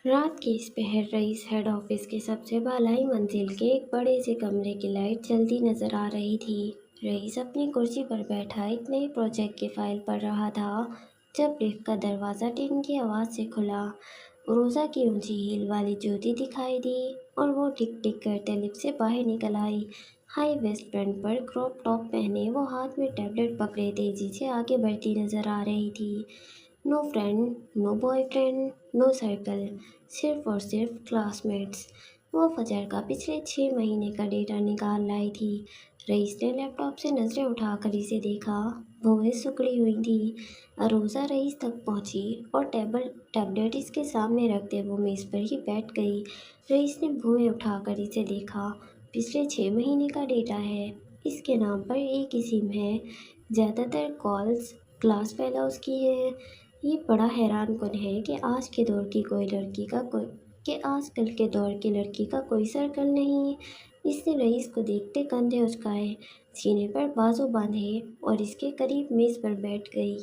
رات کے اس پہر رئیس ہیڈ آفس کے سب سے بالائی منزل کے ایک بڑے سے کمرے کی لائٹ جلتی نظر آ رہی تھی۔ رئیس اپنی کرسی پر بیٹھا ایک نئے پروجیکٹ کی فائل پڑھ رہا تھا جب لفٹ کا دروازہ ٹن کی آواز سے کھلا۔ روزا کی اونچی ہیل والی جوتی دکھائی دی اور وہ ٹک ٹک کرتے لفٹ سے باہر نکل آئی۔ ہائی ویسٹ بینڈ پر کراپ ٹاپ پہنے وہ ہاتھ میں ٹیبلٹ پکڑے تیزی سے آگے بڑھتی نظر آ رہی تھی۔ نو فرینڈ، نو بوائے فرینڈ، نو سرکل، صرف اور صرف کلاس میٹس۔ وہ فجر کا پچھلے 6 مہینے کا ڈیٹا نکال لائی تھی۔ رئیس نے لیپ ٹاپ سے نظریں اٹھا کر اسے دیکھا۔ بھویں سکڑی ہوئی تھیں۔ روزا رئیس تک پہنچی اور ٹیبلٹ اس کے سامنے رکھتے وہ میز پر ہی بیٹھ گئی۔ رئیس نے بھویں اٹھا کر اسے دیکھا۔ پچھلے 6 مہینے کا ڈیٹا ہے۔ اس کے نام پر ایک ہی سم ہے۔ زیادہ تر کالز کلاس فیلوز کی ہیں۔ یہ بڑا حیران کن ہے کہ آج کے دور کی آج کل کے دور کی لڑکی کا کوئی سرکل نہیں۔ اس نے رئیس کو دیکھتے کندھے اچکائے، سینے پر بازو باندھے اور اس کے قریب میز پر بیٹھ گئی۔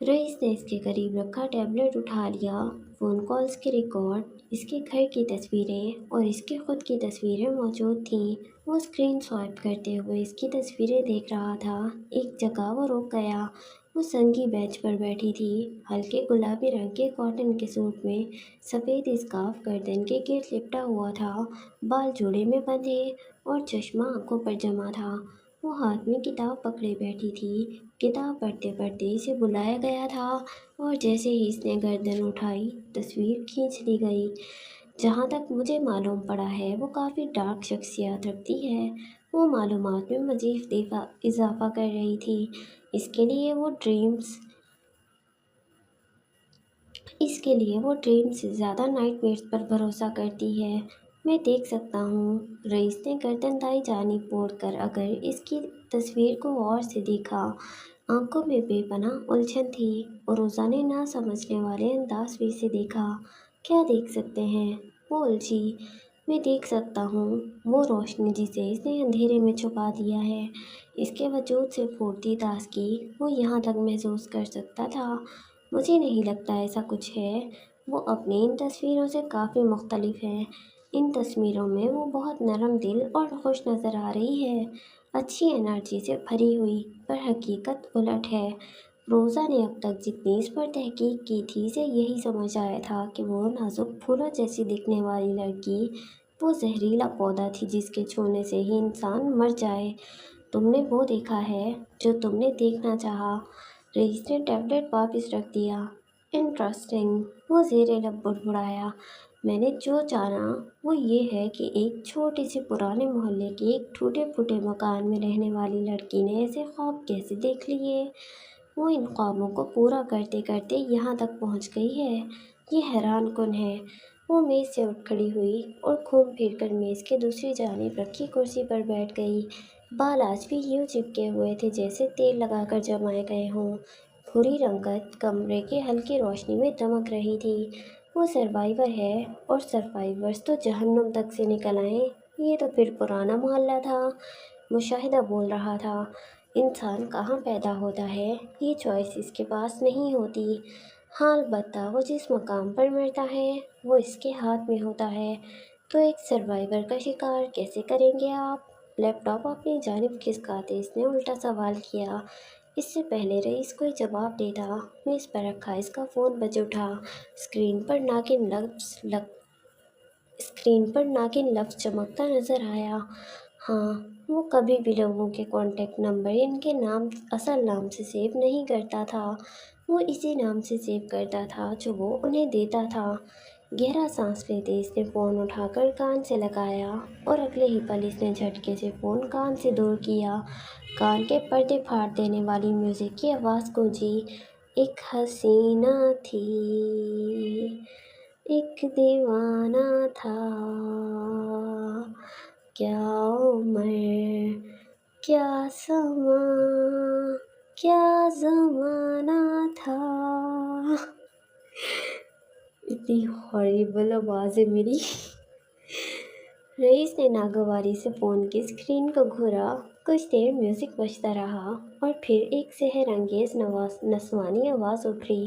رئیس نے اس کے قریب رکھا ٹیبلٹ اٹھا لیا۔ فون کالز کے ریکارڈ، اس کے گھر کی تصویریں اور اس کی خود کی تصویریں موجود تھیں۔ وہ اسکرین سوائپ کرتے ہوئے اس کی تصویریں دیکھ رہا تھا۔ ایک جگہ وہ رک گیا۔ وہ سنگی بینچ پر بیٹھی تھی، ہلکے گلابی رنگ کے کاٹن کے سوٹ میں۔ سفید اسکارف گردن کے گرد لپٹا ہوا تھا، بال جوڑے میں بندھے اور چشمہ آنکھوں پر جما تھا۔ وہ ہاتھ میں کتاب پکڑے بیٹھی تھی۔ کتاب پڑھتے پڑھتے اسے بلایا گیا تھا اور جیسے ہی اس نے گردن اٹھائی تصویر کھینچ لی گئی۔ جہاں تک مجھے معلوم پڑا ہے وہ کافی ڈارک شخصیت رکھتی ہے۔ وہ معلومات میں مزید اضافہ کر رہی تھی۔ اس کے لیے وہ ڈریم سے زیادہ نائٹ میئرز پر بھروسہ کرتی ہے۔ میں دیکھ سکتا ہوں۔ رئیس نے گردن دائیں جانب موڑ کر اگر اس کی تصویر کو غور سے دیکھا۔ آنکھوں میں بے پناہ الجھن تھی۔ روزا نے نہ سمجھنے والے انداز میں اسے دیکھا۔ کیا دیکھ سکتے ہیں؟ وہ الجھی۔ میں دیکھ سکتا ہوں وہ روشنی جسے اس نے اندھیرے میں چھپا دیا ہے۔ اس کے وجود سے پھوٹتی تازگی وہ یہاں تک محسوس کر سکتا تھا۔ مجھے نہیں لگتا ایسا کچھ ہے۔ وہ اپنی ان تصویروں سے کافی مختلف ہے۔ ان تصویروں میں وہ بہت نرم دل اور خوش نظر آ رہی ہے، اچھی انرجی سے بھری ہوئی، پر حقیقت الٹ ہے۔ روزا نے اب تک جتنی اس پر تحقیق کی تھی سے یہی سمجھ آیا تھا کہ وہ نازک پھولوں جیسی دکھنے والی لڑکی وہ زہریلا پودا تھی جس کے چھونے سے ہی انسان مر جائے۔ تم نے وہ دیکھا ہے جو تم نے دیکھنا چاہا۔ رئیس نے ٹیبلٹ واپس رکھ دیا۔ انٹرسٹنگ، وہ زیر لب بڑبڑایا۔ میں نے جو جانا وہ یہ ہے کہ ایک چھوٹے سے پرانے محلے کے ایک ٹوٹے پھوٹے مکان میں رہنے والی لڑکی نے ایسے خواب کیسے دیکھ لیے؟ وہ ان خوابوں کو پورا کرتے کرتے یہاں تک پہنچ گئی ہے۔ یہ حیران کن ہے۔ وہ میز سے اٹھ کھڑی ہوئی اور گھوم پھر کر میز کے دوسری جانب رکھی کرسی پر بیٹھ گئی۔ بال آج بھی یوں چپکے ہوئے تھے جیسے تیل لگا کر جمائے گئے ہوں۔ بھوری رنگت کمرے کی ہلکی روشنی میں دمک رہی تھی۔ وہ سروائیور ہے اور سروائیورز تو جہنم تک سے نکل آئیں۔ یہ تو پھر پرانا محلہ تھا۔ مشاہدہ بول رہا تھا۔ انسان کہاں پیدا ہوتا ہے یہ چوائس اس کے پاس نہیں ہوتی۔ ہاں البتہ وہ جس مقام پر مرتا ہے وہ اس کے ہاتھ میں ہوتا ہے۔ تو ایک سروائیور کا شکار کیسے کریں گے آپ؟ لیپ ٹاپ اپنی جانب کھسکاتے اس نے الٹا سوال کیا۔ اس سے پہلے رئیس کوئی جواب دیتا، میز پر رکھا اس کا فون بج اٹھا۔ اسکرین پر ناگن لفظ چمکتا نظر آیا۔ ہاں، وہ کبھی بھی لوگوں کے کانٹیکٹ نمبر ان کے اصل نام سے سیو نہیں کرتا تھا۔ وہ اسی نام سے سیو کرتا تھا جو وہ انہیں دیتا تھا۔ گہرا سانس لیتے اس نے فون اٹھا کر کان سے لگایا اور اگلے ہی پل اس نے جھٹکے سے فون کان سے دور کیا۔ کان کے پردے پھاڑ دینے والی میوزک کی آواز گونجی۔ ایک حسینہ تھی، ایک دیوانہ تھا، کیا عمر، کیا سما، کیا زمانہ تھا۔ اتنی ہاریبل آواز ہے میری۔ رئیس نے ناگواری سے فون کی اسکرین کو گھورا۔ کچھ دیر میوزک بجتا رہا اور پھر ایک سحر انگیز نسوانی آواز ابھری۔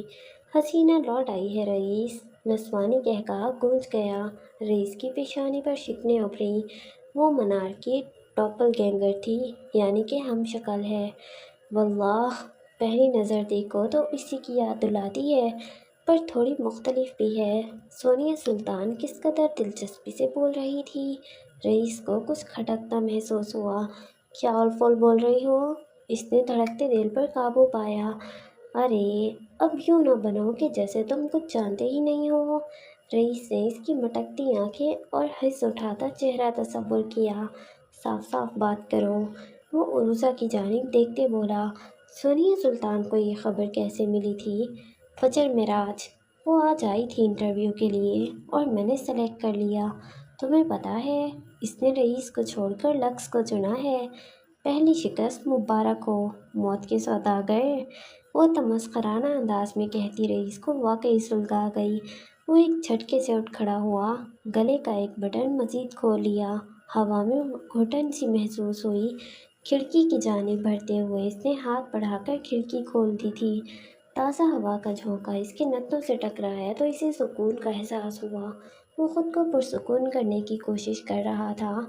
حسینہ لوٹ آئی ہے رئیس۔ नस्वानी कहकहा गूंज गया। रईस की पेशानी पर शिकने उभरी। वो मनार की डॉपलगैंगर थी, यानी कि हम शक्ल है। वल्लाह, पहली नज़र देखो तो इसी की याद दिलाती है, पर थोड़ी मुख्तलिफ भी है। सोनिया सुल्तान किस कदर दिलचस्पी से बोल रही थी। रईस को कुछ खटकता महसूस हुआ। क्या उलफुल बोल रही हो? इसने धड़कते दिल पर काबू पाया। अरे, अब यूं न बनो कि जैसे तुम कुछ जानते ही नहीं हो। रईस ने इसकी मटकती आंखें और हिस्स उठाता चेहरा तस्वुर किया। साफ साफ बात करो। वो उरुसा की जानिब देखते बोला। सोनिया सुल्तान को ये खबर कैसे मिली थी? फजर मिराज। वो आज आई थी इंटरव्यू के लिए और मैंने सेलेक्ट कर लिया। तुम्हें पता है, इसने रईस को छोड़कर लक्स को चुना है। पहली शिकस्त मुबारक हो। मौत के सौदागर, वो तमस्खराना अंदाज में कहती रईस को वाकई सुलगा गई। वो एक झटके से उठ खड़ा हुआ। गले का एक बटन मजीद खोल लिया। हवा में घुटन सी महसूस हुई। खिड़की की जानिब बढ़ते हुए इसने हाथ बढ़ाकर खिड़की खोल दी थी। ताज़ा हवा का झोंका इसके नथनों से टकराया तो इसे सुकून का एहसास हुआ। वो खुद को पुरसुकून करने की कोशिश कर रहा था।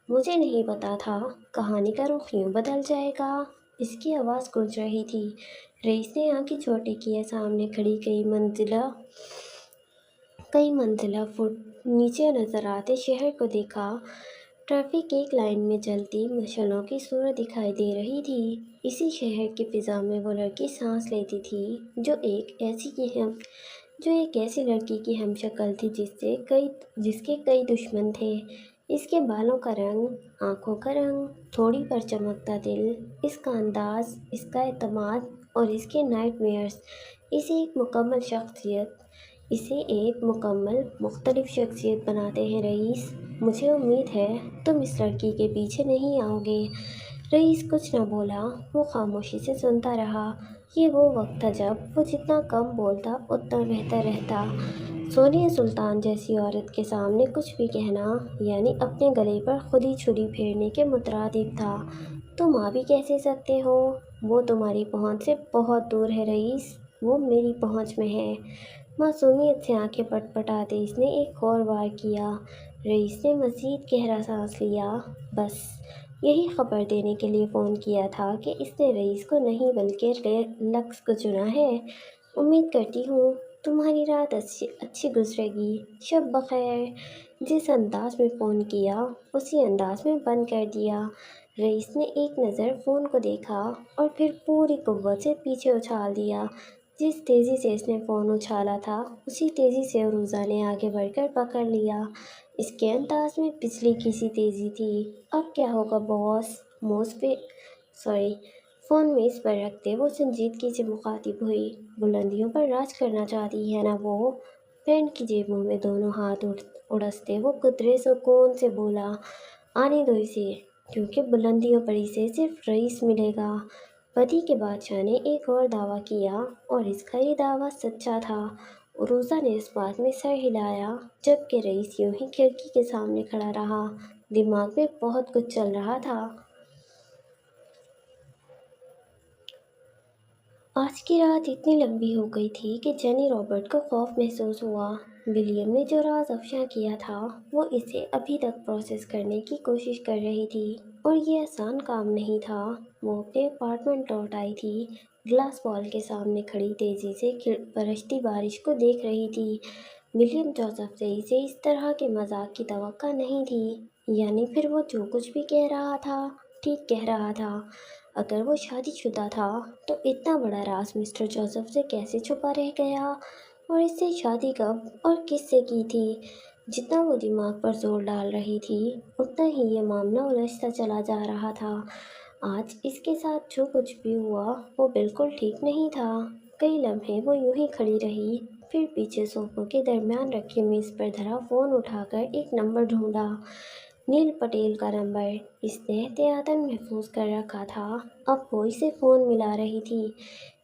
मुझे नहीं पता था कहानी का रुख यूँ बदल जाएगा। इसकी आवाज़ गूंज रही थी। रईस ने आंखें छोटी किए सामने खड़ी कई मंजिला फुट नीचे नजर आते शहर को देखा। ट्रैफिक एक लाइन में जलती मशालों की सूरत दिखाई दे रही थी। इसी शहर की फिजा में वो लड़की सांस लेती थी, जो एक ऐसी लड़की की हमशक्ल थी जिसके कई दुश्मन थे। इसके बालों का रंग, आंखों का रंग, थोड़ी पर चमकता दिल, इसका अंदाज, इसका एतमाद और इसके नाइटमेयर्स इसे एक मुकम्मल मुख्तलिफ शख्सियत बनाते हैं। रईस, मुझे उम्मीद है तुम इस लड़की के पीछे नहीं आओगे। रईस कुछ न बोला। वो खामोशी से सुनता रहा। ये वो वक्त था जब वो जितना कम बोलता उतना बेहतर रहता। सोनिया सुल्तान जैसी औरत के सामने कुछ भी कहना यानी अपने गले पर खुद ही छुरी फेरने के मुतरादिफ था। तुम आ भी कैसे सकते हो? वो तुम्हारी पहुंच से बहुत दूर है रईस। वो मेरी पहुंच में है। मासूमियत से आंखें पटपटाते इसने एक और वार किया। रईस ने मज़ीद गहरा सांस लिया। बस यही खबर देने के लिए फ़ोन किया था कि इसने रईस को नहीं बल्कि लक्स को चुना है। उम्मीद करती हूँ तुम्हारी रात अच्छी गुजरेगी। शब बखैर। जिस अंदाज में फ़ोन किया उसी अंदाज में बंद कर दिया। रईस ने एक नज़र फ़ोन को देखा और फिर पूरी कुव्वत से पीछे उछाल दिया। जिस तेज़ी से इसने फ़ोन उछाला था उसी तेज़ी से अरूज़ा ने आगे बढ़कर पकड़ लिया। इसके अंदाज में बिजली की सी तेज़ी थी। अब क्या होगा बॉस? फ़ोन मेज़ पर रखते वो संजीदगी से मुखातिब हुई। बुलंदियों पर राज करना चाहती है ना वो? पैंट की जेबों में दोनों हाथ उड़सते वो कुदरे सुकून से बोला, आने दो इसे, क्योंकि बुलंदियों पर इसे सिर्फ रईस मिलेगा। पति के बादशाह ने एक और दावा किया और इसका ये दावा सच्चा था। उरूज़ा ने इस बात में सर हिलाया, जबकि रईस यूं ही खिड़की के सामने खड़ा रहा। दिमाग में बहुत कुछ चल रहा था। आज की रात इतनी लंबी हो गई थी कि जेनी रॉबर्ट को खौफ महसूस हुआ। विलियम ने जो राज अफ़शा किया था वो इसे अभी तक प्रोसेस करने की कोशिश कर रही थी, और ये आसान काम नहीं था। वो अपने अपार्टमेंट लौट आई थी। ग्लास वॉल के सामने खड़ी तेज़ी से बरसती बारिश को देख रही थी। विलियम जोसेफ से इसे इस तरह के मजाक की तवक्का नहीं थी। यानी फिर वो जो कुछ भी कह रहा था ठीक कह रहा था। अगर वो शादीशुदा था तो इतना बड़ा राज मिस्टर जोसेफ से कैसे छुपा रह गया? और इससे शादी कब और किससे की थी? जितना वो दिमाग पर जोर डाल रही थी उतना ही ये मामला उलझता चला जा रहा था। आज इसके साथ जो कुछ भी हुआ वो बिल्कुल ठीक नहीं था। कई लम्हे वो यूं ही खड़ी रही, फिर पीछे सोफों के दरमियान रखे मेज़ पर धरा फ़ोन उठाकर एक नंबर ढूंढा। नील पटेल का नंबर इसने एहतियातन महफूज कर रखा था। अब वो इसे फ़ोन मिला रही थी।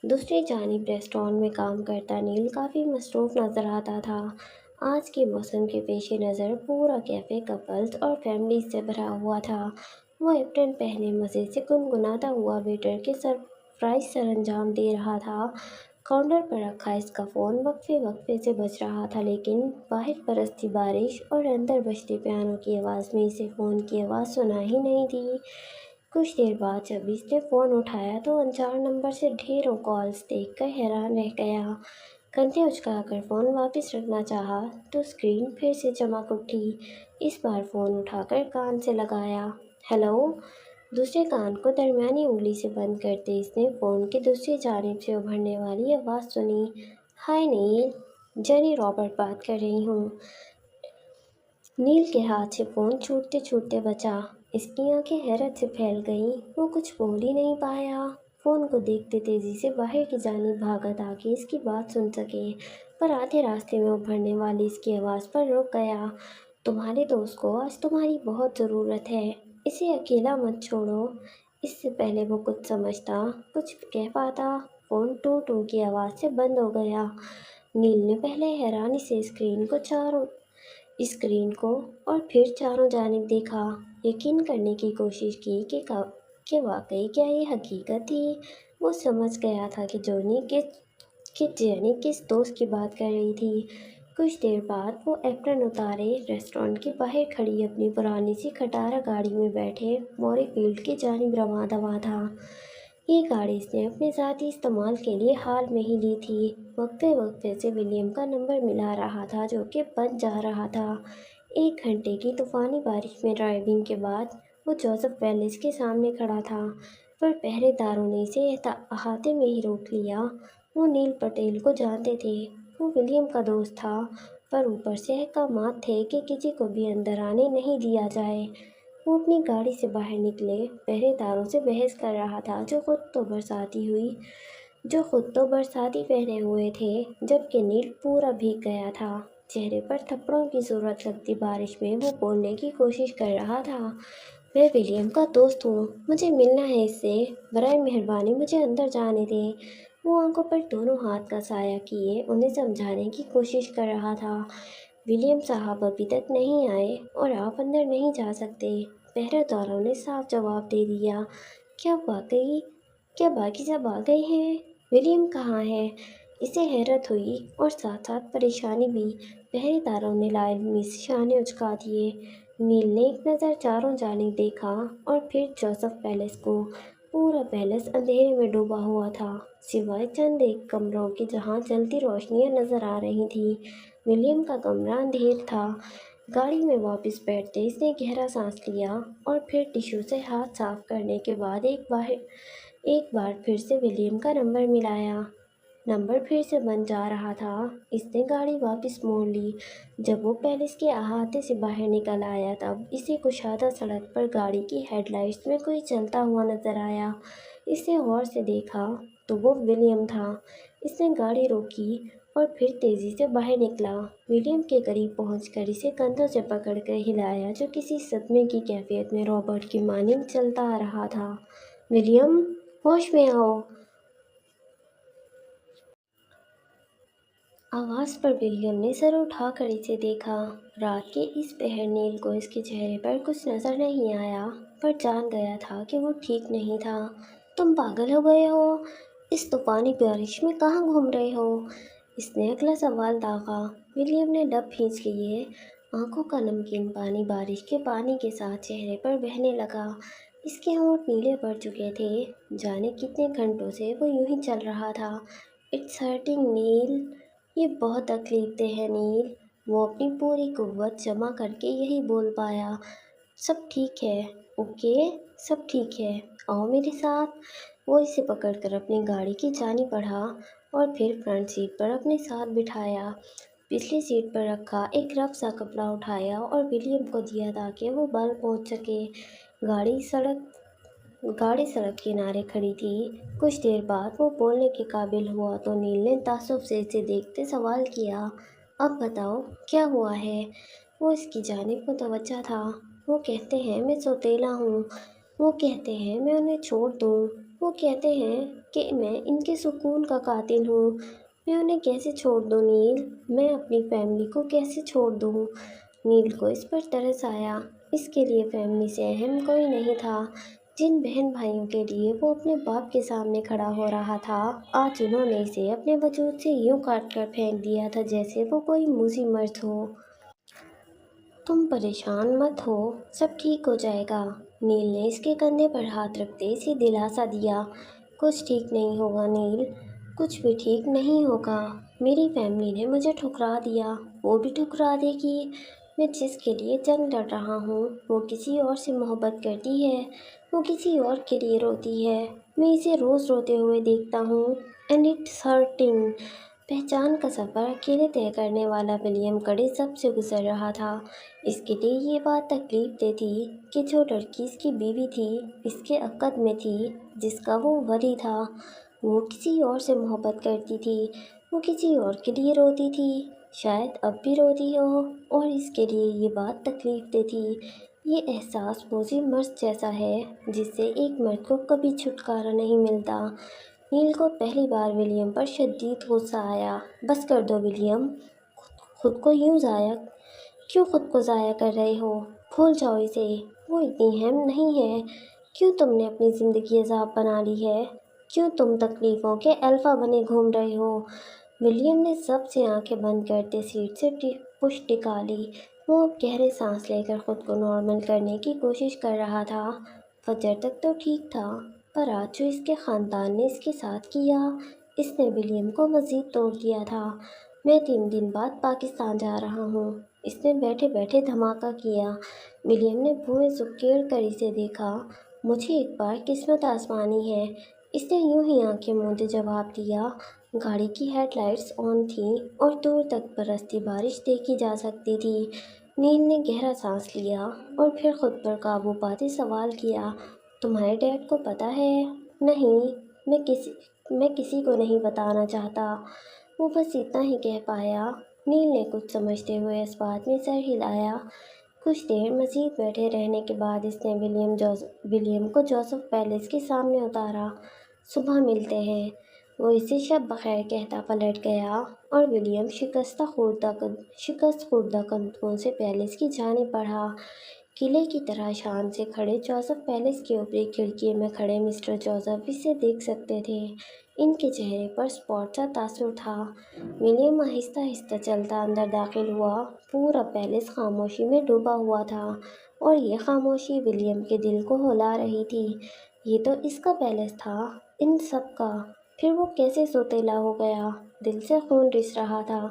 दूसरी जानिब रेस्टोरेंट में काम करता नील काफ़ी मसरूफ़ नज़र आता था। आज के मौसम के पेश नज़र पूरा कैफ़े कपल्स और फैमिलीज से भरा हुआ था। वो एप्रन पहने मज़े से गुनगुनाता हुआ वेटर के सरप्राइज सरंजाम दे रहा था। काउंटर पर रखा इसका फ़ोन वक्फे वक्फे से बज रहा था, लेकिन बाहर बरसती बारिश और अंदर बजते पियानो की आवाज़ में इसे फ़ोन की आवाज़ सुनाई ही नहीं दी। कुछ देर बाद जब इसने फ़ोन उठाया तो अनजान नंबर से ढेरों कॉल्स देखकर हैरान रह गया। कंधे उचकाकर फ़ोन वापस रखना चाहा तो स्क्रीन फिर से चमक उठी। इस बार फ़ोन उठाकर कान से लगाया। हेलो। दूसरे कान को दरमियानी उंगली से बंद करते इसने फ़ोन की दूसरी जानिब से उभरने वाली आवाज़ सुनी। हाय नील, जेनी रॉबर्ट बात कर रही हूँ। नील के हाथ से फ़ोन छूटते छूटते बचा। इसकी आंखें हैरत से फैल गईं। वो कुछ बोल ही नहीं पाया। फ़ोन को देखते तेज़ी से बाहर की जानिब भागा ताकि इसकी बात सुन सके, पर आधे रास्ते में उभरने वाली इसकी आवाज़ पर रुक गया। तुम्हारे दोस्त को आज तुम्हारी बहुत ज़रूरत है। इसे अकेला मत छोड़ो। इससे पहले वो कुछ समझता, कुछ कह पाता, फ़ोन टू टू की आवाज़ से बंद हो गया। नील ने पहले हैरानी से स्क्रीन को और फिर चारों जानिब देखा, यकीन करने की कोशिश की कि वाकई क्या ये हकीकत थी। वो समझ गया था कि जेनी किस दोस्त की बात कर रही थी। कुछ देर बाद वो एप्रन उतारे रेस्टोरेंट के बाहर खड़ी अपनी पुरानी सी खटारा गाड़ी में बैठे मोरे फील्ड की जानिब रवाना दवा था। ये गाड़ी इसने अपने ज़ाती इस्तेमाल के लिए हाल में ही ली थी। वक्फे वक्फे से विलियम का नंबर मिला रहा था जो कि बंद जा रहा था। 1 घंटे की तूफ़ानी बारिश में ड्राइविंग के बाद वो जोसेफ पैलेस के सामने खड़ा था, पर पहरेदारों ने इसे अहाते में ही रोक लिया। वो नील पटेल को जानते थे। वो विलियम का दोस्त था, पर ऊपर से अहकामात थे कि किसी को भी अंदर आने नहीं दिया जाए। वो अपनी गाड़ी से बाहर निकले पहरेदारों से बहस कर रहा था, जो खुद तो बरसाती पहने हुए थे, जबकि नील पूरा भीग गया था। चेहरे पर थप्पड़ों की ज़रूरत लगती बारिश में वो बोलने की कोशिश कर रहा था। मैं विलियम का दोस्त हूँ, मुझे मिलना है इससे। बराए मेहरबानी मुझे अंदर जाने दें। वो आंखों पर दोनों हाथ का साया किए उन्हें समझाने की कोशिश कर रहा था। विलियम साहब अभी तक नहीं आए और आप अंदर नहीं जा सकते। पहरेदारों ने साफ जवाब दे दिया। क्या वाकई क्या बाकी सब आ गए हैं? विलियम कहाँ है? इसे हैरत हुई और साथ साथ परेशानी भी। पहरेदारों ने लाइनमी से शाने उचका दिए। नील ने एक नज़र चारों जानिब देखा और फिर जोसेफ पैलेस को। पूरा पैलेस अंधेरे में डूबा हुआ था, सिवाय चंद एक कमरों के जहाँ जलती रोशनियां नजर आ रही थी। विलियम का कमरा अंधेर था। गाड़ी में वापस बैठते इसने गहरा सांस लिया और फिर टिश्यू से हाथ साफ करने के बाद एक बार फिर से विलियम का नंबर मिलाया। नंबर फिर से बन जा रहा था। इसने गाड़ी वापस मोड़ ली। जब वो पैलेस के अहाते से बाहर निकल आया तब इसे कुशादा सड़क पर गाड़ी की हेडलाइट्स में कोई चलता हुआ नजर आया। इसे गौर से देखा तो वो विलियम था। इसने गाड़ी रोकी और फिर तेजी से बाहर निकला। विलियम के करीब पहुंचकर इसे कंधों से पकड़कर हिलाया, जो किसी सदमे की कैफियत में रॉबर्ट की मानिंद चलता आ रहा था। विलियम, होश में आओ। आवाज़ पर विलियम ने सर उठाकर इसे देखा। रात के इस पहर नील को इसके चेहरे पर कुछ नज़र नहीं आया, पर जान गया था कि वो ठीक नहीं था। तुम पागल हो गए हो? इस तूफानी बारिश में कहाँ घूम रहे हो? इसने अगला सवाल दागा। विलियम ने लब खींच लिए। आंखों का नमकीन पानी बारिश के पानी के साथ चेहरे पर बहने लगा। इसके होंठ नीले पड़ चुके थे। जाने कितने घंटों से वो यूं ही चल रहा था। इट्स हर्टिंग नील। ये बहुत तकलीफ है नील। वो अपनी पूरी कुव्वत जमा करके यही बोल पाया। सब ठीक है, ओके, सब ठीक है, आओ मेरे साथ। वो इसे पकड़कर अपनी गाड़ी की जानिब बढ़ा और फिर फ्रंट सीट पर अपने साथ बिठाया। पिछली सीट पर रखा एक रफ सा कपड़ा उठाया और विलियम को दिया ताकि वो बाहर पहुंच सके। गाड़ी सड़क गाड़ी सड़क किनारे खड़ी थी। कुछ देर बाद वो बोलने के काबिल हुआ तो नील ने तासुब से इसे देखते सवाल किया, अब बताओ क्या हुआ है? वो इसकी जानिब मुतवज्जा था। वो कहते हैं मैं सौतेला हूँ। वो कहते हैं मैं उन्हें छोड़ दूँ। वो कहते हैं कि मैं इनके सुकून का कातिल हूँ। मैं उन्हें कैसे छोड़ दूँ नील? मैं अपनी फैमिली को कैसे छोड़ दूँ? नील को इस पर तरस आया। इसके लिए फैमिली से अहम कोई नहीं था। जिन बहन भाइयों के लिए वो अपने बाप के सामने खड़ा हो रहा था, आज उन्होंने इसे अपने वजूद से यूं काट कर फेंक दिया था जैसे वो कोई मूसी मर्द हो। तुम परेशान मत हो, सब ठीक हो जाएगा। नील ने इसके कंधे पर हाथ रखते इसे दिलासा दिया। कुछ ठीक नहीं होगा नील, कुछ भी ठीक नहीं होगा। मेरी फैमिली ने मुझे ठुकरा दिया, वो भी ठुकरा देगी। मैं जिसके लिए जंग लड़ रहा हूँ वो किसी और से मोहब्बत करती है, वो किसी और के लिए रोती है। मैं इसे रोज़ रोते हुए देखता हूँ, एंड इट्स हर्टिंग। पहचान का सफ़र अकेले तय करने वाला विलियम कड़े सब से गुजर रहा था। इसके लिए ये बात तकलीफ दे थी कि जो लड़की इसकी बीवी थी, इसके अक़द में थी, जिसका वो वली था, वो किसी और से मोहब्बत करती थी, वो किसी और के लिए रोती थी, शायद अब भी रोती हो। और इसके लिए ये बात तकलीफ दे थी। ये एहसास मोज़ी मर्ज जैसा है जिससे एक मर्द को कभी छुटकारा नहीं मिलता। नील को पहली बार विलियम पर शदीद गुस्सा आया। बस कर दो विलियम, खुद को यूं ज़ाया क्यों खुद को ज़ाया कर रहे हो? भूल जाओ इसे, वो इतनी अहम नहीं है। क्यों तुमने अपनी ज़िंदगी अज़ाब बना ली है? क्यों तुम तकलीफ़ों के अल्फ़ा बने घूम रहे हो? विलियम ने सबसे आंखें बंद करते सीट से पुश टिका ली। वो अब गहरे सांस लेकर खुद को नॉर्मल करने की कोशिश कर रहा था। फजर तक तो ठीक था, पर आज जो इसके ख़ानदान ने इसके साथ किया, इसने विलियम को मज़ीद तोड़ दिया था। मैं 3 दिन बाद पाकिस्तान जा रहा हूँ, इसने बैठे बैठे धमाका किया। विलियम ने भुएं सुकेड़ कर इसे देखा। मुझे एक बार किस्मत आजमानी है, इसने यूं ही आंखें मूंदे जवाब दिया। गाड़ी की हेडलाइट्स ऑन थीं और दूर तक बरसती बारिश देखी जा सकती थी। नील ने गहरा सांस लिया और फिर खुद पर काबू पाते सवाल किया, तुम्हारे डैड को पता है? नहीं, मैं किसी को नहीं बताना चाहता। वो बस इतना ही कह पाया। नील ने कुछ समझते हुए इस बात में सर हिलाया। कुछ देर मज़ीद बैठे रहने के बाद इसने विलियम को जोसेफ पैलेस के सामने उतारा। सुबह मिलते हैं। वो इसे शब बखैर कहता पलट गया और विलियम शिकस्त खुर्दा कदमों से पैलेस की जानिब बढ़ा। किले की तरह शान से खड़े जोसेफ पैलेस की ऊपरी खिड़की में खड़े मिस्टर जोसेफ इसे देख सकते थे। इनके चेहरे पर स्पॉट सा तासुर था। विलियम आहिस्ता आहिस्ता चलता अंदर दाखिल हुआ। पूरा पैलेस खामोशी में डूबा हुआ था और ये खामोशी विलियम के दिल को हिला रही थी। ये तो इसका पैलेस था, इन सब का। फिर वो कैसे सोतेला हो गया? दिल से खून रिस रहा था।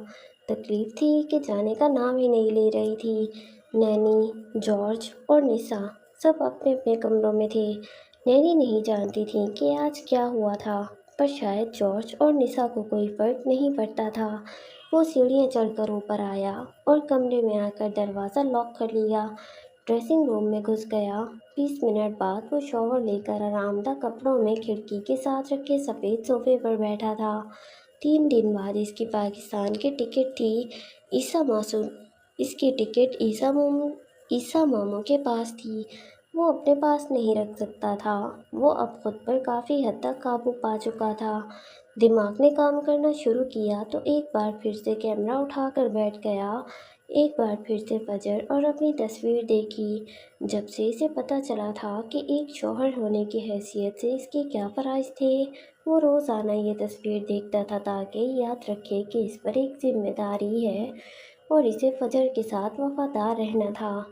तकलीफ थी कि जाने का नाम ही नहीं ले रही थी। नैनी, जॉर्ज और निशा सब अपने अपने कमरों में थे। नैनी नहीं जानती थी कि आज क्या हुआ था, पर शायद जॉर्ज और निशा को कोई फ़र्क नहीं पड़ता था। वो सीढ़ियाँ चढ़कर ऊपर आया और कमरे में आकर दरवाज़ा लॉक कर लिया। ड्रेसिंग रूम में घुस गया। 20 मिनट बाद वो शॉवर लेकर आरामदा कपड़ों में खिड़की के साथ रखे सफ़ेद सोफे पर बैठा था। 3 दिन बाद इसकी पाकिस्तान की टिकट थी। ईसा मासूम इसकी टिकट ईसा मामू के पास थी। वो अपने पास नहीं रख सकता था। वो अब खुद पर काफ़ी हद तक काबू पा चुका था। दिमाग ने काम करना शुरू किया तो एक बार फिर से कैमरा उठाकर बैठ गया। एक बार फिर से फजर और अपनी तस्वीर देखी। जब से इसे पता चला था कि एक शौहर होने की हैसियत से इसके क्या फ़राइज़ थे, वो रोज़ाना ये तस्वीर देखता था ताकि याद रखे कि इस पर एक जिम्मेदारी है और इसे फजर के साथ वफादार रहना था।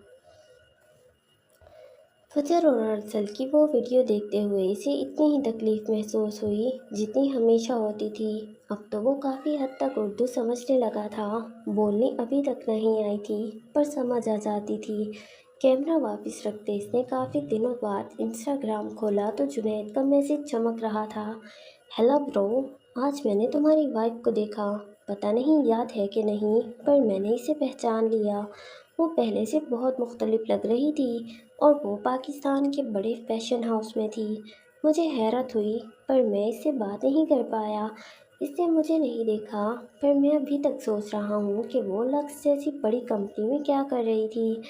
फजर और अरसल की वो वीडियो देखते हुए इसे इतनी ही तकलीफ़ महसूस हुई जितनी हमेशा होती थी। अब तो वो काफ़ी हद तक उर्दू समझने लगा था। बोलनी अभी तक नहीं आई थी, पर समझ आ जाती थी। कैमरा वापस रखते इसने काफ़ी दिनों बाद इंस्टाग्राम खोला तो जुनैद का मैसेज चमक रहा था। हेलो ब्रो, आज मैंने तुम्हारी वाइफ को देखा। पता नहीं याद है कि नहीं, पर मैंने इसे पहचान लिया। वो पहले से बहुत मुख्तलिफ लग रही थी और वो पाकिस्तान के बड़े फैशन हाउस में थी। मुझे हैरत हुई, पर मैं इससे बात नहीं कर पाया। इसने मुझे नहीं देखा, पर मैं अभी तक सोच रहा हूँ कि वो लक्स जैसी बड़ी कंपनी में क्या कर रही थी।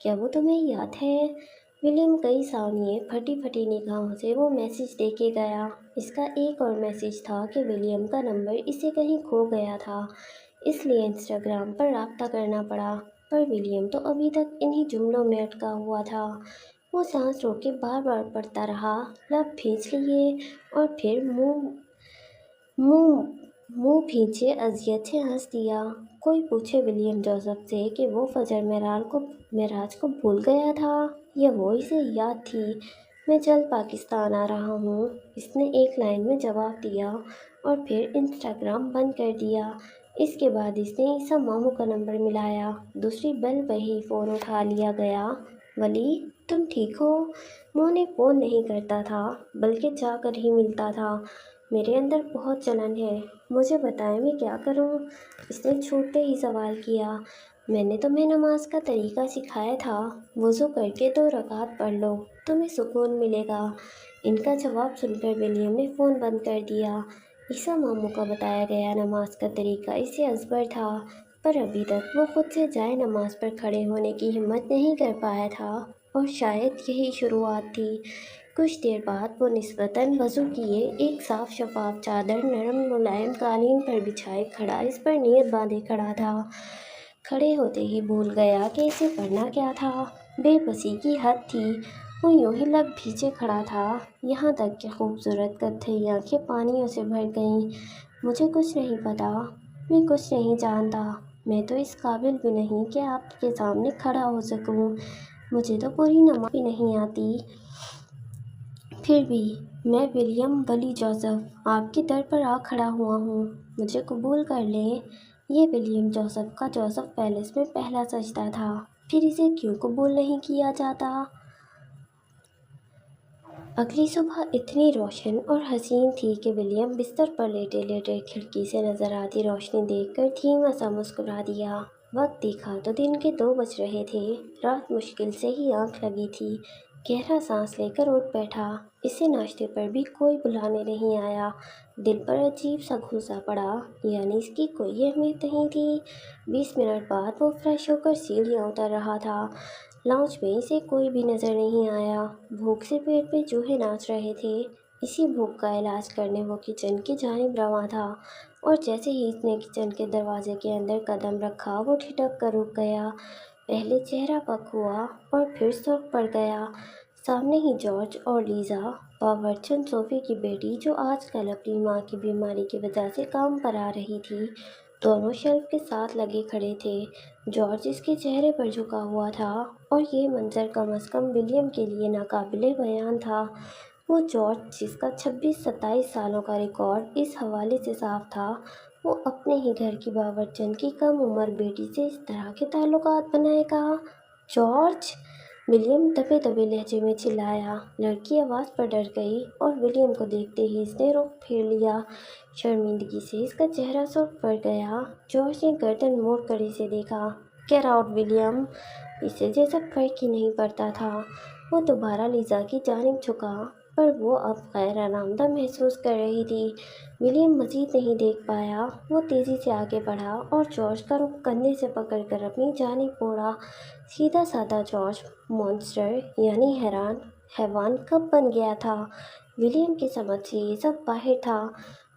क्या वो तुम्हें याद है? विलियम कई सानिए फटी फटी निगाहों से वो मैसेज देके गया। इसका एक और मैसेज था कि विलियम का नंबर इसे कहीं खो गया था, इसलिए इंस्टाग्राम पर राब्ता करना पड़ा। पर विलियम तो अभी तक इन्हीं जुमलों में अटका हुआ था। वो सांस रोक के बार बार पढ़ता रहा, लब खींच लिए और फिर मुंह मुंह खींचे अजियत से हंस दिया। कोई पूछे विलियम जोसेफ से कि वो फजर मेराज को भूल गया था या वो इसे याद थी। मैं जल्द पाकिस्तान आ रहा हूँ, इसने एक लाइन में जवाब दिया और फिर इंस्टाग्राम बंद कर दिया। इसके बाद इसने ईसा मामू का नंबर मिलाया। दूसरी बेल पे ही फ़ोन उठा लिया गया। वली, तुम ठीक हो? मोने फ़ोन नहीं करता था, बल्कि जाकर ही मिलता था। मेरे अंदर बहुत जलन है, मुझे बताएं मैं क्या करूं? इसने छूटते ही सवाल किया। मैंने तुम्हें नमाज का तरीका सिखाया था, वज़ू करके 2 रकात पढ़ लो, तुम्हें सुकून मिलेगा। इनका जवाब सुनकर विलियम ने फ़ोन बंद कर दिया। ईसा मामू का बताया गया नमाज का तरीका इसे अजबर था, पर अभी तक वो खुद से जाए नमाज पर खड़े होने की हिम्मत नहीं कर पाया था, और शायद यही शुरुआत थी। कुछ देर बाद वो निस्बतन वज़ू किए एक साफ शफाफ चादर नरम मुलायम कालीन पर बिछाए खड़ा इस पर नियत बांधे खड़ा था। खड़े होते ही भूल गया कि इसे पढ़ना क्या था। बेबसी की हद थी। वो यूं ही लब भींचे खड़ा था, यहाँ तक कि खूबसूरत कत्थई आंखें पानियों से भर गईं। मुझे कुछ नहीं पता, मैं कुछ नहीं जानता, मैं तो इस काबिल भी नहीं कि आपके सामने खड़ा हो सकूं। मुझे तो पूरी नमाज भी नहीं आती। फिर भी मैं विलियम वली जोसेफ आपके दर पर आ खड़ा हुआ हूँ, मुझे कबूल कर लें। ये विलियम जोसेफ का जोसेफ पैलेस में पहला सजदा था, फिर इसे क्यों कबूल नहीं किया जाता? अगली सुबह इतनी रोशन और हसीन थी कि विलियम बिस्तर पर लेटे लेटे खिड़की से नजर आती रोशनी देखकर धीमा सा मुस्कुरा दिया। वक्त देखा तो दिन के 2 बज रहे थे। रात मुश्किल से ही आंख लगी थी। गहरा सांस लेकर उठ बैठा। इसे नाश्ते पर भी कोई बुलाने नहीं आया। दिल पर अजीब सा घूंसा पड़ा, यानी इसकी कोई अहमियत नहीं थी। 20 मिनट बाद वो फ्रेश होकर सीढ़ियाँ उतर रहा था। लाउंज में इसे कोई भी नजर नहीं आया। भूख से पेट पे चूहे नाच रहे थे। इसी भूख का इलाज करने वो किचन की जानिब रवां था, और जैसे ही इसने किचन के दरवाजे के अंदर कदम रखा वो ठिठक कर रुक गया। पहले चेहरा पक हुआ और फिर सुर्ख पड़ गया। सामने ही जॉर्ज और लीज़ा, बावर्चन सोफी की बेटी जो आजकल अपनी माँ की बीमारी की वजह से काम पर आ रही थी, दोनों शेल्फ के साथ लगे खड़े थे। जॉर्ज इसके चेहरे पर झुका हुआ था, और ये मंजर कम से कम विलियम के लिए नाकाबिले बयान था। वो जॉर्ज जिसका 26-27 सालों का रिकॉर्ड इस हवाले से साफ था, वो अपने ही घर की बावर्चन की कम उम्र बेटी से इस तरह के ताल्लुकात बनाएगा। जॉर्ज! विलियम दबे दबे लहजे में चिल्लाया। लड़की आवाज़ पर डर गई और विलियम को देखते ही इसने रुख फेर लिया। शर्मिंदगी से इसका चेहरा सुर्ख पड़ गया। जॉर्ज ने गर्दन मोड़ कर इसे देखा। Get out William! इसे जैसा फर्क ही नहीं पड़ता था। वो दोबारा लीज़ा की जानिब झुका, पर वो अब गैर आरामदा महसूस कर रही थी। विलियम मज़ीद नहीं देख पाया। वो तेज़ी से आगे बढ़ा और जॉर्ज का रुख कंधे से पकड़कर अपनी जानिब मोड़ा। सीधा साधा जॉर्ज मॉन्स्टर यानी हैवान कब बन गया था? विलियम की समझ से ये सब बाहर था।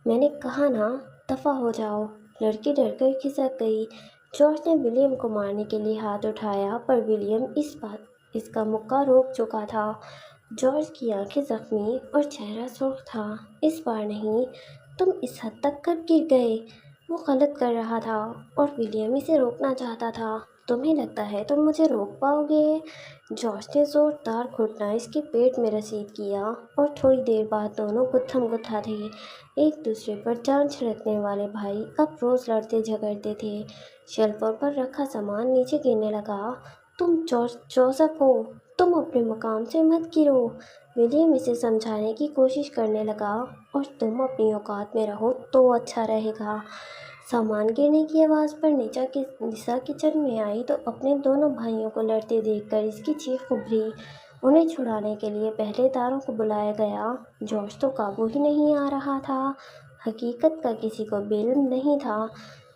मैंने कहा ना, दफ़ा हो जाओ। लड़की डरकर खिसक गई। जॉर्ज ने विलियम को मारने के लिए हाथ उठाया, पर विलियम इसका मुक्का रोक चुका था। जॉर्ज की आंखें जख्मी और चेहरा सुर्ख था। इस बार नहीं। तुम इस हद तक कब गिर गए? वो गलत कर रहा था और विलियम इसे रोकना चाहता था। तुम्हें लगता है तुम मुझे रोक पाओगे? जॉर्ज ने जोरदार घुटना इसके पेट में रसीद किया, और थोड़ी देर बाद दोनों गुत्थम गुत्था थे। एक दूसरे पर जान छिड़कने वाले भाई अब रोज़ लड़ते झगड़ते थे। शेल्फों पर रखा सामान नीचे गिरने लगा। तुम जोसेफ हो, तुम अपने मकाम से मत गिरो। विलियम इसे समझाने की कोशिश करने लगा, और तुम अपनी औकात में रहो तो अच्छा रहेगा। सामान गिरने की आवाज़ पर निशा किचन में आई तो अपने दोनों भाइयों को लड़ते देखकर इसकी चीख उभरी। उन्हें छुड़ाने के लिए पहरेदारों को बुलाया गया। जॉर्ज तो काबू ही नहीं आ रहा था। हकीकत का किसी को बेइल्म नहीं था।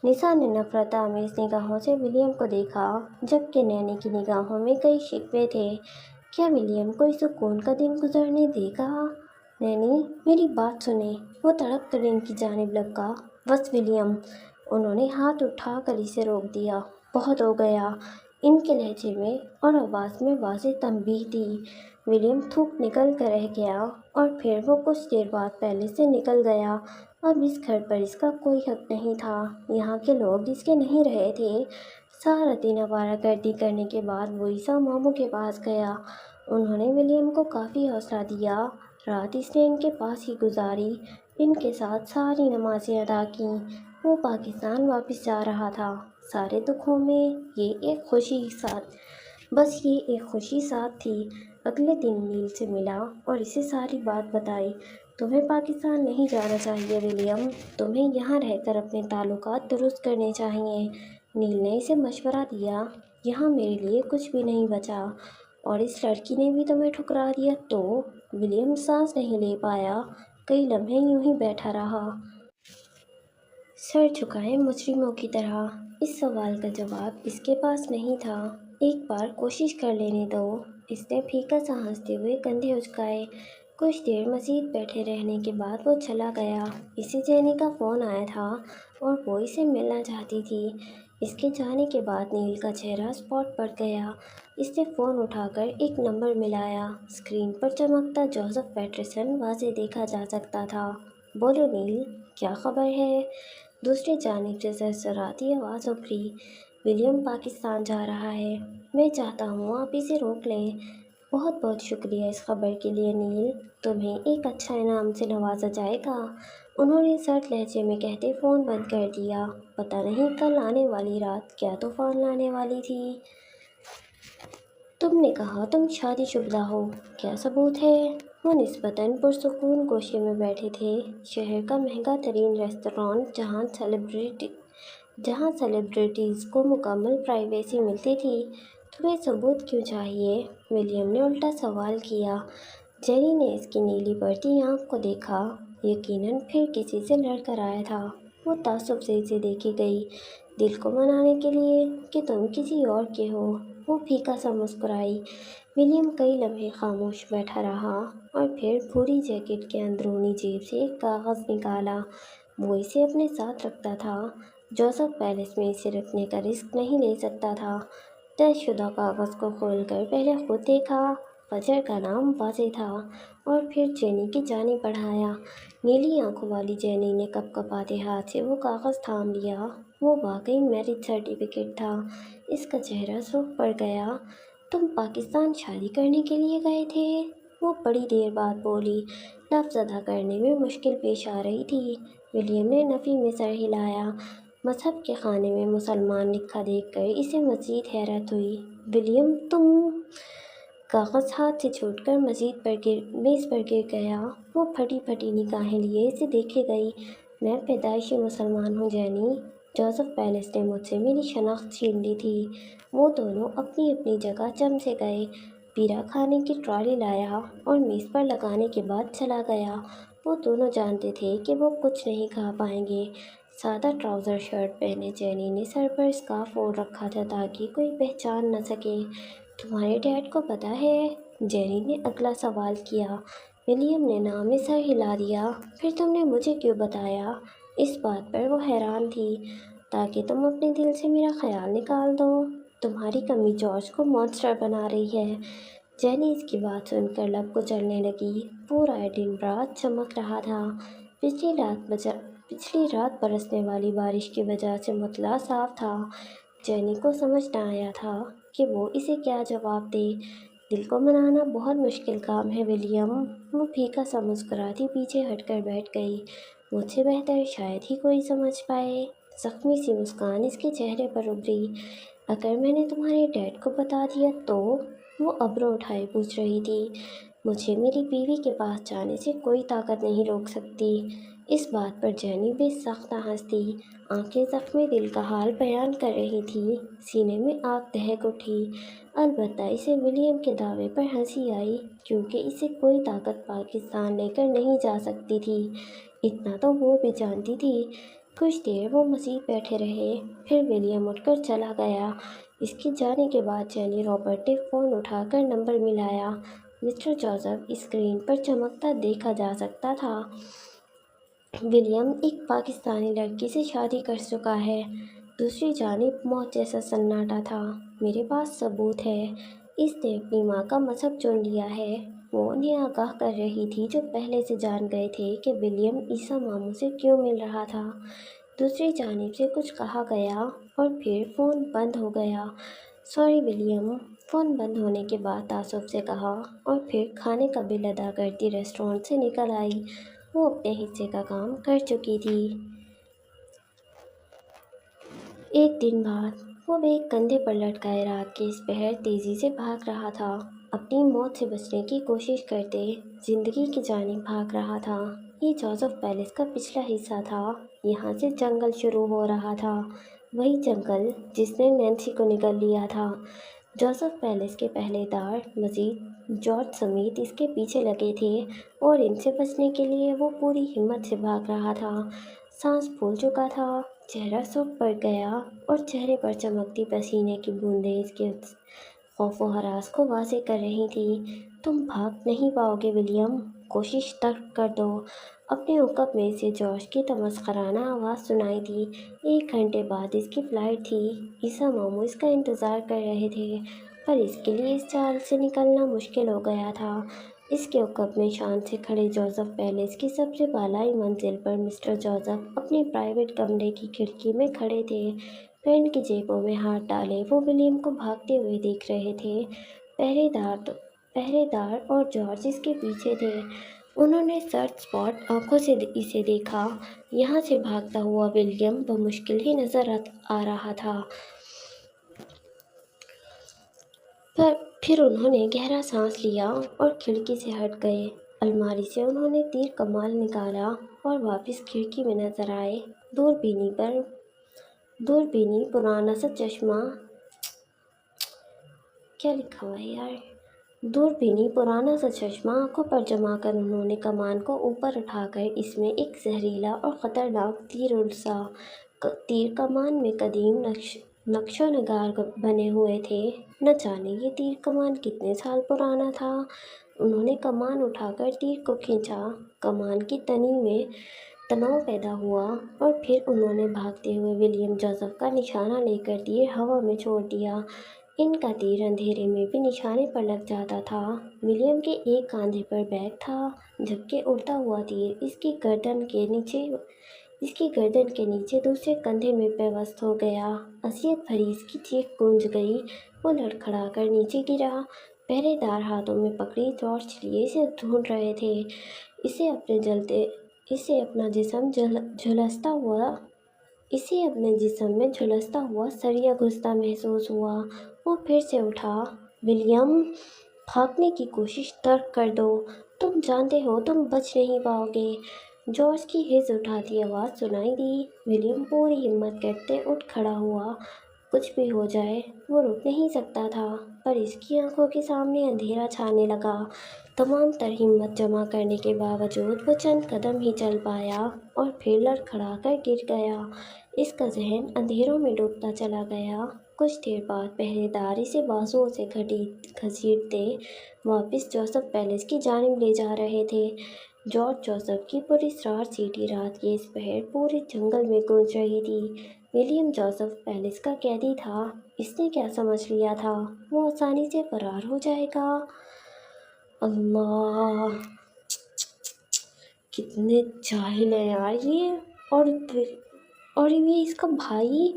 निशा ने नफरत आमेज निगाहों से विलियम को देखा, जबकि नैनी की निगाहों में कई शिकवे थे। क्या विलियम कोई सुकून का दिन गुजरने देगा? नैनी, मेरी बात सुने। वो तड़प कर इनकी जानिब लपका। बस विलियम! उन्होंने हाथ उठा कर इसे रोक दिया। बहुत हो गया। ان کے لہجے میں اور آواز میں واضح تنبیہ تھی۔ ولیم تھوک نکل کر رہ گیا اور پھر وہ کچھ دیر بعد پہلے سے نکل گیا۔ اب اس گھر پر اس کا کوئی حق نہیں تھا، یہاں کے لوگ اس کے نہیں رہے تھے۔ سارا دن آوارہ گردی کرنے کے بعد وہ عیسیٰ ماموں کے پاس گیا۔ انہوں نے ولیم کو کافی حوصلہ دیا۔ رات اس نے ان کے پاس ہی گزاری، ان کے ساتھ ساری نمازیں ادا کیں۔ وہ پاکستان واپس جا رہا تھا، سارے دکھوں میں یہ ایک خوشی ساتھ بس یہ ایک خوشی ساتھ تھی۔ اگلے دن نیل سے ملا اور اسے ساری بات بتائی۔ تمہیں پاکستان نہیں جانا چاہیے ولیم، تمہیں یہاں رہ کر اپنے تعلقات درست کرنے چاہیے۔ نیل نے اسے مشورہ دیا، یہاں میرے لیے کچھ بھی نہیں بچا اور اس لڑکی نے بھی تمہیں ٹھکرا دیا تو؟ ولیم سانس نہیں لے پایا، کئی لمحے یوں ہی بیٹھا رہا، سر جھکائے مجرموں کی طرح۔ اس سوال کا جواب اس کے پاس نہیں تھا۔ ایک بار کوشش کر لینے دو، اس نے پھیکا سا ہنستے ہوئے کندھے اچکائے۔ کچھ دیر مزید بیٹھے رہنے کے بعد وہ چلا گیا۔ اسے جینی کا فون آیا تھا اور وہ اسے ملنا چاہتی تھی۔ اس کے جانے کے بعد نیل کا چہرہ اسپاٹ پڑ گیا۔ اس نے فون اٹھا کر ایک نمبر ملایا۔ اسکرین پر چمکتا جوزف پیٹرسن واضح دیکھا جا سکتا تھا۔ بولو نیل، کیا خبر ہے؟ دوسری جانب سے سرسراتی آواز ابھری، ولیم پاکستان جا رہا ہے، میں چاہتا ہوں آپ اسے روک لیں۔ بہت بہت شکریہ اس خبر کے لیے نیل، تمہیں ایک اچھا انعام سے نوازا جائے گا، انہوں نے سرد لہجے میں کہتے فون بند کر دیا۔ پتہ نہیں کل آنے والی رات کیا طوفان لانے والی تھی۔ تم نے کہا تم شادی شدہ ہو، کیا ثبوت ہے؟ وہ نسبتاً پرسکون گوشے میں بیٹھے تھے، شہر کا مہنگا ترین ریستوران جہاں سیلیبریٹیز کو مکمل پرائیویسی ملتی تھی۔ تمہیں ثبوت کیوں چاہیے؟ ولیم نے الٹا سوال کیا۔ جینی نے اس کی نیلی بڑھتی آنکھ کو دیکھا، یقیناً پھر کسی سے لڑ کر آیا تھا۔ وہ تعصب سے اسے دیکھی گئی، دل کو منانے کے لیے کہ تم کسی اور کے ہو۔ وہ پھیکا سا مسکرائی۔ ولیم کئی لمحے خاموش بیٹھا رہا اور پھر بھوری جیکٹ کے اندرونی جیب سے ایک کاغذ نکالا۔ وہ اسے اپنے ساتھ رکھتا تھا، جوزف پیلس میں اسے رکھنے کا رسک نہیں لے سکتا تھا۔ طے شدہ کاغذ کو کھول کر پہلے خود دیکھا، فجر کا نام واضح تھا اور پھر جینی کی جانب بڑھایا۔ نیلی آنکھوں والی جینی نے کپ کپاتے ہاتھ سے وہ کاغذ تھام لیا۔ وہ واقعی میرج سرٹیفکیٹ تھا۔ اس کا چہرہ سرخ پڑ گیا۔ تم پاکستان شادی کرنے کے لیے گئے تھے؟ وہ بڑی دیر بعد بولی، لفظ ادا کرنے میں مشکل پیش آ رہی تھی۔ ولیم نے نفی میں سر ہلایا۔ مذہب کے خانے میں مسلمان لکھا دیکھ کر اسے مزید حیرت ہوئی۔ ولیم، تم؟ کاغذ ہاتھ سے چھوٹ کر میز پر گر گیا۔ وہ پھٹی پھٹی نگاہیں لیے اسے دیکھے گئی۔ میں پیدائشی مسلمان ہوں جینی، جوزف پیلس نے مجھ سے میری شناخت چھین لی تھی۔ وہ دونوں اپنی اپنی جگہ چم سے گئے۔ پیرا کھانے کی ٹرالی لایا اور میز پر لگانے کے بعد چلا گیا۔ وہ دونوں جانتے تھے کہ وہ کچھ نہیں کھا پائیں گے۔ سادہ ٹراؤزر شرٹ پہنے جینی نے سر پر اسکارف اوڑھ رکھا تھا تاکہ کوئی پہچان نہ سکے۔ تمہارے ڈیڈ کو پتہ ہے؟ جینی نے اگلا سوال کیا۔ ولیم نے نام میں سر ہلا دیا۔ پھر تم نے مجھے کیوں بتایا؟ اس بات پر وہ حیران تھی۔ تاکہ تم اپنے دل سے میرا خیال نکال دو۔ تمہاری کمی جارج کو مانسٹر بنا رہی ہے۔ جینی اس کی بات سن کر لب کچلنے لگی۔ پورا ایڈنبرا چمک رہا تھا۔ پچھلی رات برسنے والی بارش کی وجہ سے مطلع صاف تھا۔ جینی کو سمجھ نہ آیا تھا کہ وہ اسے کیا جواب دے۔ دل کو منانا بہت مشکل کام ہے ولیم۔ وہ پھیکا سا مسکراتی پیچھے ہٹ کر بیٹھ گئی۔ مجھ سے بہتر شاید ہی کوئی سمجھ پائے۔ زخمی سی مسکان اس کے چہرے پر ابھری۔ اگر میں نے تمہارے ڈیڈ کو بتا دیا تو؟ وہ ابرو اٹھائے پوچھ رہی تھی۔ مجھے میری بیوی کے پاس جانے سے کوئی طاقت نہیں روک سکتی۔ اس بات پر جینی بے ساختہ ہنسی، آنکھیں زخمی دل کا حال بیان کر رہی تھیں۔ سینے میں آگ دہک اٹھی۔ البتہ اسے ولیم کے دعوے پر ہنسی آئی کیونکہ اسے کوئی طاقت پاکستان لے کر نہیں جا سکتی تھی، اتنا تو وہ بھی جانتی تھی۔ کچھ دیر وہ مزید بیٹھے رہے، پھر ولیم اٹھ کر چلا گیا۔ اس کے جانے کے بعد جینی رابرٹ نے فون اٹھا کر نمبر ملایا۔ مسٹر جوزف اسکرین پر چمکتا دیکھا جا سکتا تھا۔ ولیم ایک پاکستانی لڑکی سے شادی کر چکا ہے۔ दूसरी जानिब मौत जैसा सन्नाटा था। मेरे पास सबूत है। इसने अपनी माँ का मज़हब चुन लिया है। वो उन्हें आगाह कर रही थी जो पहले से जान गए थे कि विलियम ईसा मामू से क्यों मिल रहा था। दूसरी जानिब से कुछ कहा गया और फिर फ़ोन बंद हो गया। सॉरी विलियम, फ़ोन बंद होने के बाद तासुब से कहा और फिर खाने का बिल अदा करती रेस्टोरेंट से निकल आई। वो अपने हिस्से का काम कर चुकी थी। एक दिन बाद वो बैग कंधे पर लटकाए रात के इस पहर तेज़ी से भाग रहा था, अपनी मौत से बचने की कोशिश करते जिंदगी की जानिब भाग रहा था। ये जोसेफ पैलेस का पिछला हिस्सा था। यहाँ से जंगल शुरू हो रहा था, वही जंगल जिसने नैन्सी को निगल लिया था। जोसेफ पैलेस के पहरेदार मजीद जॉर्ज समेत इसके पीछे लगे थे और इनसे बचने के लिए वो पूरी हिम्मत से भाग रहा था। सांस फूल चुका था, चेहरा सूख पड़ गया और चेहरे पर चमकती पसीने की बूंदें इसके खौफ व हरास को वाज़ेह कर रही थी। तुम भाग नहीं पाओगे विलियम, कोशिश तर्क कर दो। अपने उकब में से जॉर्ज की तमस्खराना आवाज़ सुनाई दी। 1 घंटे बाद इसकी फ़्लाइट थी। ईसा मामू इसका इंतज़ार कर रहे थे, पर इसके लिए इस चाल से निकलना मुश्किल हो गया था। इसके उकब में शान से खड़े जोसेफ पैलेस की सबसे बालाई मंजिल पर मिस्टर जोसेफ अपने प्राइवेट कमरे की खिड़की में खड़े थे, पैंट की जेबों में हाथ डाले। वो विलियम को भागते हुए देख रहे थे। पहरेदार और जॉर्ज इसके पीछे थे। उन्होंने सर्च स्पॉट आंखों से इसे देखा। यहाँ से भागता हुआ विलियम बमुश्किल ही नजर आ रहा था। पर फिर उन्होंने गहरा सांस लिया और खिड़की से हट गए। अलमारी से उन्होंने तीर कमान निकाला और वापस खिड़की में नजर आए। दूरबीनी पुराना सा चश्मा, क्या लिखा हुआ है यार, दूरबीनी पुराना सा चश्मा आंखों पर जमा कर उन्होंने कमान को ऊपर उठाकर इसमें एक जहरीला और ख़तरनाक तीर उलसा। तीर कमान में कदीम नक्शो नगार बने हुए थे। न जाने ये तीर कमान कितने साल पुराना था। उन्होंने कमान उठाकर तीर को खींचा। कमान की तनी में तनाव पैदा हुआ और फिर उन्होंने भागते हुए विलियम जोसेफ का निशाना लेकर तीर हवा में छोड़ दिया। इनका तीर अंधेरे में भी निशाने पर लग जाता था। विलियम के एक कांधे पर बैग था, जबकि उड़ता हुआ तीर इसकी गर्दन के नीचे दूसरे कंधे में पेवस्त हो गया। असियत भरी इसकी चीख गूंज गई। वो लड़खड़ाकर नीचे गिरा। पहरेदार हाथों में पकड़ी टॉर्च लिए इसे ढूंढ रहे थे। इसे अपने जिस्म में झुलसता हुआ सरिया घुसता महसूस हुआ। वो फिर से उठा। विलियम, भागने की कोशिश तर्क कर दो। तुम जानते हो तुम बच नहीं पाओगे। जॉर्ज की हिज उठाती आवाज़ सुनाई दी। विलियम पूरी हिम्मत करते उठ खड़ा हुआ। कुछ भी हो जाए वो रुक नहीं सकता था, पर इसकी आंखों के सामने अंधेरा छाने लगा। तमाम तर हिम्मत जमा करने के बावजूद वो चंद कदम ही चल पाया और फिर लड़खड़ाकर गिर गया। इसका जहन अंधेरों में डूबता चला गया। कुछ देर बाद पहरेदार इसे बाजुओं से घसीटते वापस जोसेफ पैलेस की जानिब ले जा रहे थे। जॉर्ज जोसेफ की पुरस्रार सीटी रात के इस पहर पूरे जंगल में गूंज रही थी। विलियम जोसेफ पैलेस का कैदी था। इसने क्या समझ लिया था वो आसानी से फरार हो जाएगा। अल्लाह, कितने जाहिल है यार ये। और ये इसका भाई,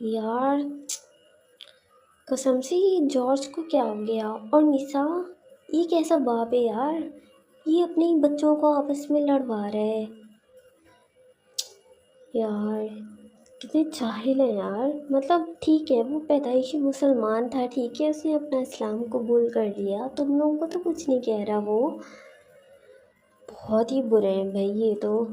यार कसम से ये जॉर्ज को क्या हो गया। और निशा, ये कैसा बाप है यार, ये अपने ही बच्चों को आपस में लड़वा रहा है। यार कितने जाहिल है यार। मतलब ठीक है वो पैदाइशी मुसलमान था, ठीक है उसने अपना इस्लाम कबूल कर लिया, तुम लोगों को तो कुछ नहीं कह रहा। वो बहुत ही बुरे हैं भाई ये तो।